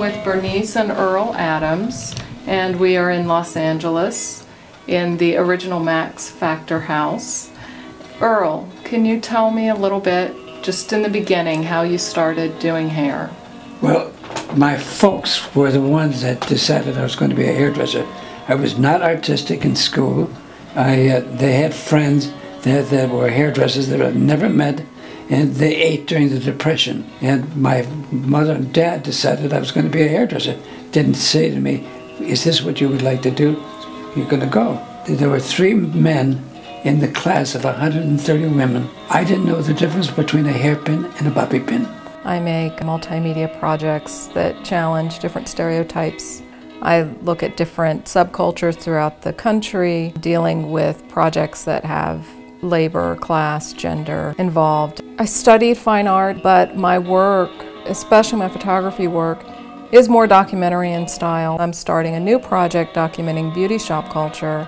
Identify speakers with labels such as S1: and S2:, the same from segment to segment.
S1: with Bernice and Earl Adams, and we are in Los Angeles in the original Max Factor house. Earl, can you tell me a little bit, just in the beginning, how you started doing hair?
S2: Well, my folks were the ones that decided I was going to be a hairdresser. I was not artistic in school. They had friends that were hairdressers that I'd never met, and they ate during the Depression. And my mother and dad decided I was going to be a hairdresser. Didn't say to me, "Is this what you would like to do? You're going to go." There were 3 men in the class of 130 women. I didn't know the difference between a hairpin and a bobby pin.
S3: I make multimedia projects that challenge different stereotypes. I look at different subcultures throughout the country, dealing with projects that have labor, class, gender involved. I studied fine art, but my work, especially my photography work, is more documentary in style. I'm starting a new project documenting beauty shop culture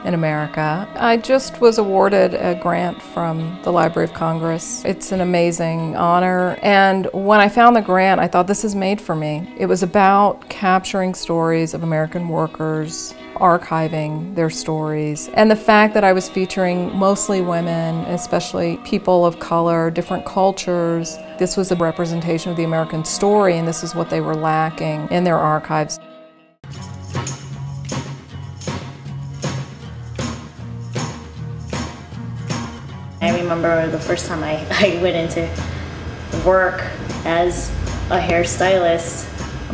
S3: in America. I just was awarded a grant from the Library of Congress. It's an amazing honor, and when I found the grant, I thought, this is made for me. It was about capturing stories of American workers, archiving their stories, and the fact that I was featuring mostly women, especially people of color, different cultures. This was a representation of the American story, and this is what they were lacking in their archives.
S4: I remember the first time I went into work as a hairstylist,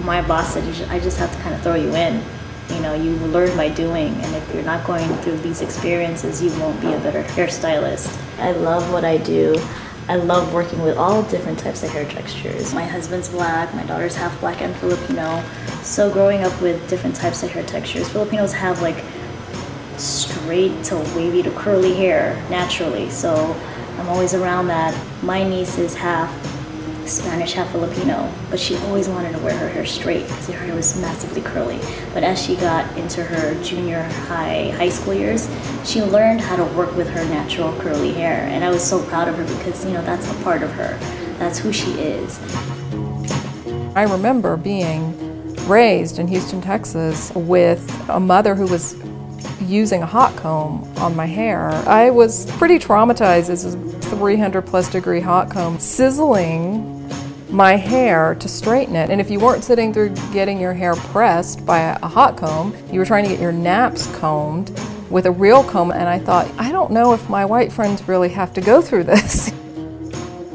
S4: my boss said, I just have to kind of throw you in. You know, you learn by doing, and if you're not going through these experiences, you won't be a better hairstylist. I love what I do. I love working with all different types of hair textures. My husband's black, my daughter's half black and Filipino. So growing up with different types of hair textures, Filipinos have like straight to wavy to curly hair naturally, so I'm always around that. My niece is half Spanish, half Filipino, but she always wanted to wear her hair straight because her hair was massively curly. But as she got into her junior high school years, she learned how to work with her natural curly hair, and I was so proud of her because, you know, that's a part of her. That's who she is.
S3: I remember being raised in Houston, Texas with a mother who was using a hot comb on my hair. I was pretty traumatized. This is a 300+ degree hot comb sizzling my hair to straighten it. And if you weren't sitting through getting your hair pressed by a hot comb, you were trying to get your naps combed with a real comb. And I thought, I don't know if my white friends really have to go through this.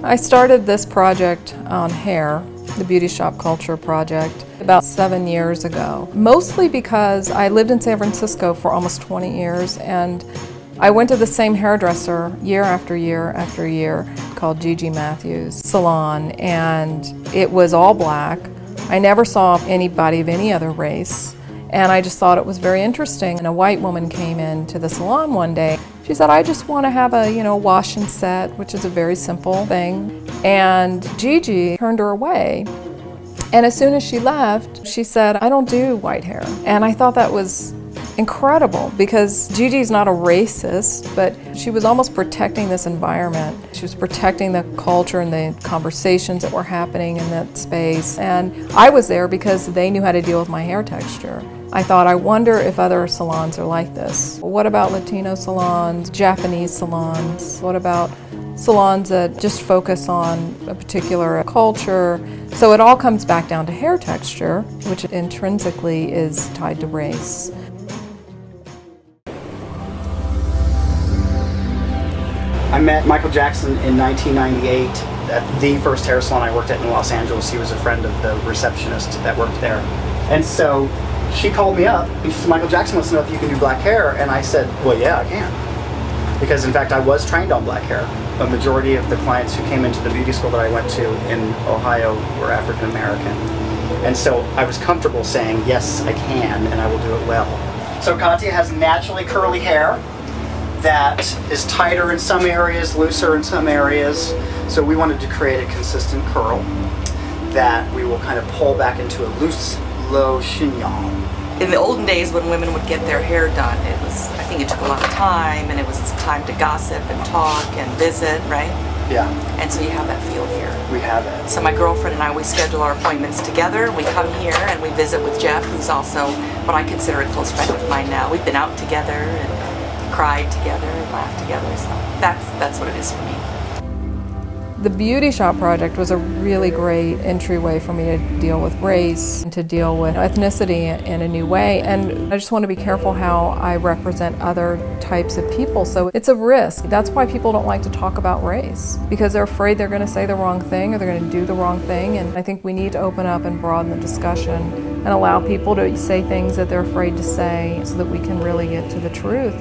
S3: I started this project on hair, the Beauty Shop Culture Project, about 7 years ago. Mostly because I lived in San Francisco for almost 20 years, and I went to the same hairdresser year after year after year, called Gigi Matthews Salon, and it was all black. I never saw anybody of any other race, and I just thought it was very interesting. And a white woman came into the salon one day. She said, "I just want to have a, wash and set," which is a very simple thing. And Gigi turned her away. And as soon as she left, she said, "I don't do white hair." And I thought that was incredible because Gigi's not a racist, but she was almost protecting this environment. She was protecting the culture and the conversations that were happening in that space. And I was there because they knew how to deal with my hair texture. I thought, I wonder if other salons are like this. What about Latino salons, Japanese salons? What about salons that just focus on a particular culture? So it all comes back down to hair texture, which intrinsically is tied to race.
S5: I met Michael Jackson in 1998 at the first hair salon I worked at in Los Angeles. He was a friend of the receptionist that worked there. And so she called me up and she said, "Michael Jackson wants to know if you can do black hair." And I said, "Well, yeah, I can." Because in fact, I was trained on black hair. A majority of the clients who came into the beauty school that I went to in Ohio were African American. And so I was comfortable saying, yes, I can, and I will do it well. So Katia has naturally curly hair that is tighter in some areas, looser in some areas. So we wanted to create a consistent curl that we will kind of pull back into a loose, low chignon.
S6: In the olden days when women would get their hair done, I think it took a lot of time, and it was time to gossip and talk and visit, right?
S5: Yeah.
S6: And so you have that feel here.
S5: We have it.
S6: So my girlfriend and I, we schedule our appointments together. We come here and we visit with Jeff, who's also what I consider a close friend of mine now. We've been out together and cried together and laughed together. So that's what it is for me.
S3: The Beauty Shop project was a really great entryway for me to deal with race and to deal with ethnicity in a new way. And I just want to be careful how I represent other types of people. So it's a risk. That's why people don't like to talk about race, because they're afraid they're going to say the wrong thing or they're going to do the wrong thing. And I think we need to open up and broaden the discussion and allow people to say things that they're afraid to say so that we can really get to the truth.